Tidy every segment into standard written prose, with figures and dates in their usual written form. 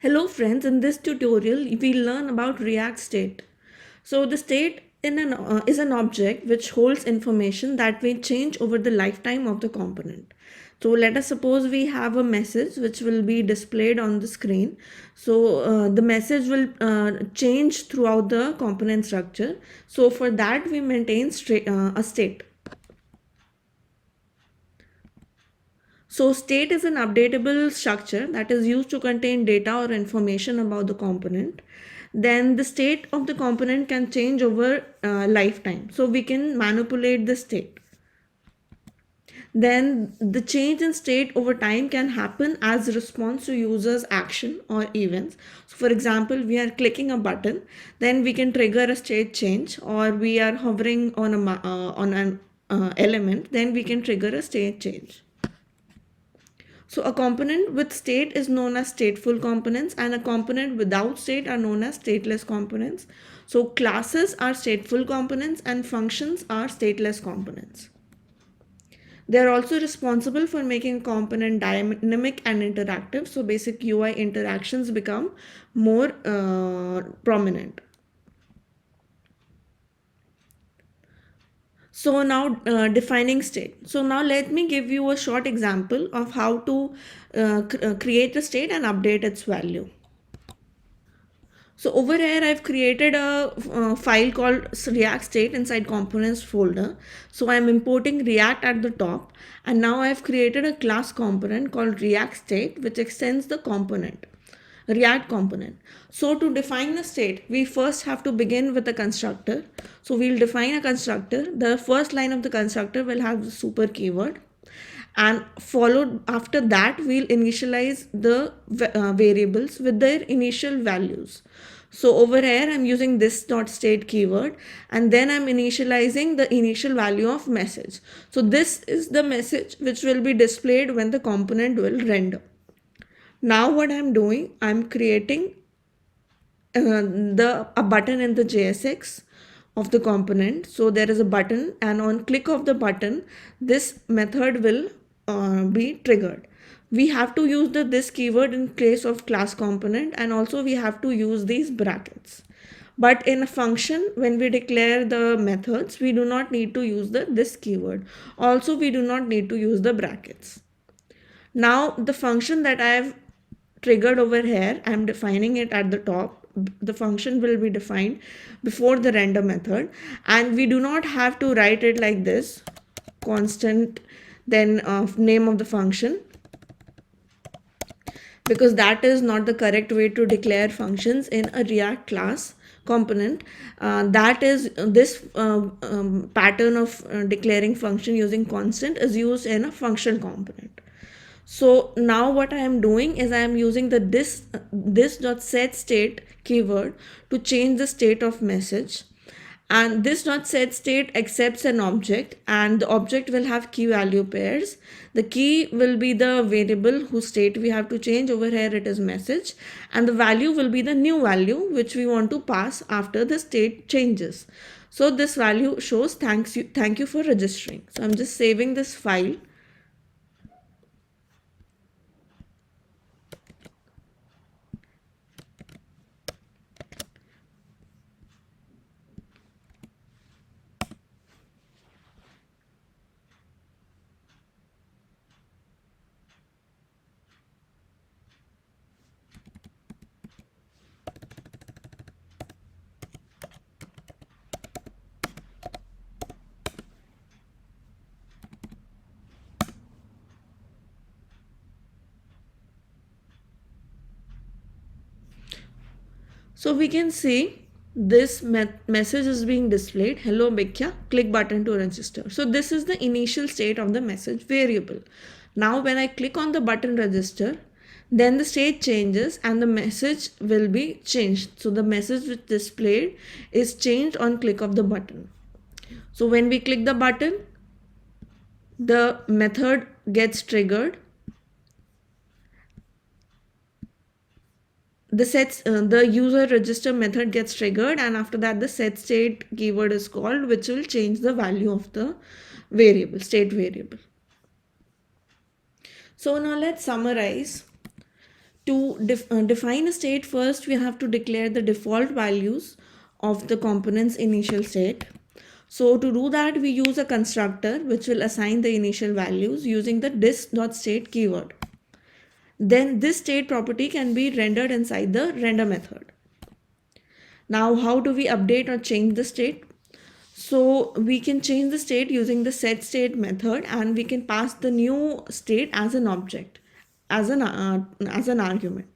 Hello friends, in this tutorial we learn about React state. So the state is an object which holds information that may change over the lifetime of the component. So let us suppose we have a message which will be displayed on the screen. So the message will change throughout the component structure. So for that we maintain a state. So state is an updatable structure that is used to contain data or information about the component. Then the state of the component can change over lifetime. So we can manipulate the state. Then the change in state over time can happen as a response to users action or events. So for example, we are clicking a button, then we can trigger a state change, or we are hovering on on an element, then we can trigger a state change. So a component with state is known as stateful components, and a component without state are known as stateless components. So classes are stateful components and functions are stateless components. They are also responsible for making a component dynamic and interactive. So basic UI interactions become more prominent. So now defining state. So now let me give you a short example of how to create a state and update its value. So over here I've created a file called React state inside components folder. So I'm importing React at the top, and now I've created a class component called React state which extends the component. React component. So to define the state, we first have to begin with a constructor. So we'll define a constructor. The first line of the constructor will have the super keyword, and followed after that we'll initialize the variables with their initial values. So over here I'm using this dot state keyword, and then I'm initializing the initial value of message. So this is the message which will be displayed when the component will render. Now what I'm doing, I'm creating a button in the JSX of the component. So there is a button, and on click of the button, this method will be triggered. We have to use this keyword in place of class component, and also we have to use these brackets. But in a function, when we declare the methods, we do not need to use this keyword. Also, we do not need to use the brackets. Now the function that I have triggered over here, I'm defining it at the top. The function will be defined before the render method, and we do not have to write it like this, constant then name of the function, because that is not the correct way to declare functions in a React class component. That is this pattern of declaring function using constant is used in a function component. So now what I am doing is I am using the this dot set state keyword to change the state of message, and this dot set state accepts an object, and the object will have key value pairs. The key will be the variable whose state we have to change. Over here it is message, and the value will be the new value which we want to pass after the state changes. So this value shows thank you for registering. So I'm just saving this file. So we can see this message is being displayed. Hello Bikya, click button to register. So this is the initial state of the message variable. Now when I click on the button register, then the state changes and the message will be changed. So the message which displayed is changed on click of the button. So when we click the button, the method gets triggered. The user register method gets triggered, and after that the set state keyword is called, which will change the value of the state variable. So now let's summarize. To define a state, first we have to declare the default values of the component's initial state. So to do that, we use a constructor which will assign the initial values using the dis.state keyword. Then this state property can be rendered inside the render method. Now, how do we update or change the state? So we can change the state using the set state method, and we can pass the new state as an object, as an argument.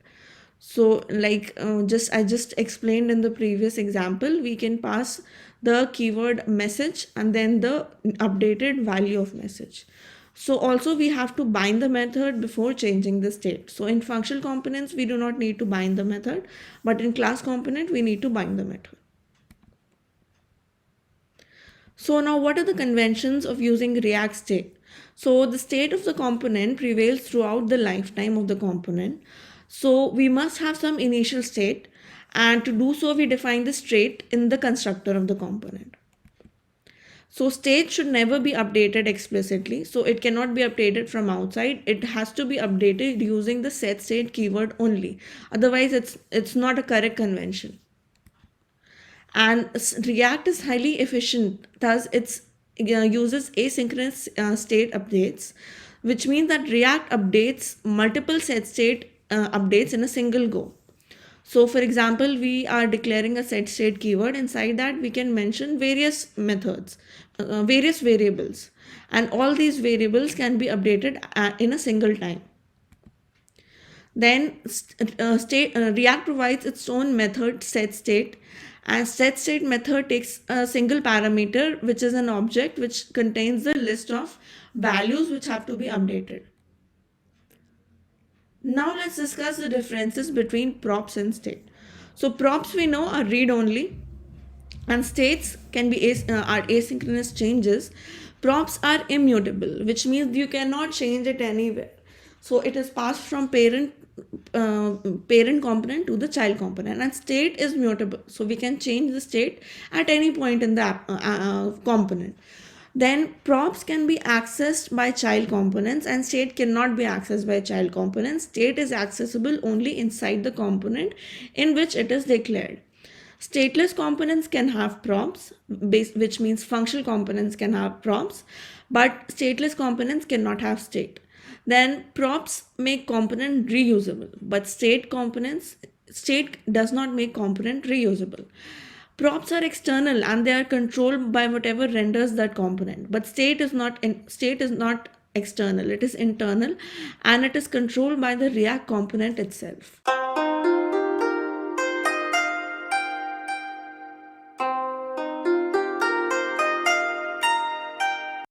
So like just I just explained in the previous example, we can pass the keyword message and then the updated value of message. So also we have to bind the method before changing the state. So in functional components, we do not need to bind the method, but in class component, we need to bind the method. So now what are the conventions of using React state? So the state of the component prevails throughout the lifetime of the component. So we must have some initial state, and to do so we define the state in the constructor of the component. So state should never be updated explicitly. So it cannot be updated from outside. It has to be updated using the set state keyword only. Otherwise it's not a correct convention. And React is highly efficient, thus it uses asynchronous state updates, which means that React updates multiple set state updates in a single go. So for example, we are declaring a set state keyword. Inside that we can mention various methods, various variables, and all these variables can be updated in a single time. Then React provides its own method set state, and set state method takes a single parameter, which is an object which contains the list of values which have to be updated. Now let's discuss the differences between props and state. So props we know are read only, and states can be are asynchronous changes. Props are immutable, which means you cannot change it anywhere. So it is passed from parent component to the child component, and state is mutable, so we can change the state at any point in the component. Then props can be accessed by child components, and state cannot be accessed by child components. State is accessible only inside the component in which it is declared. Stateless components can have props, which means functional components can have props, but stateless components cannot have state. Then props make component reusable, but state does not make component reusable. Props are external and they are controlled by whatever renders that component, but state is not external, it is internal, and it is controlled by the React component itself.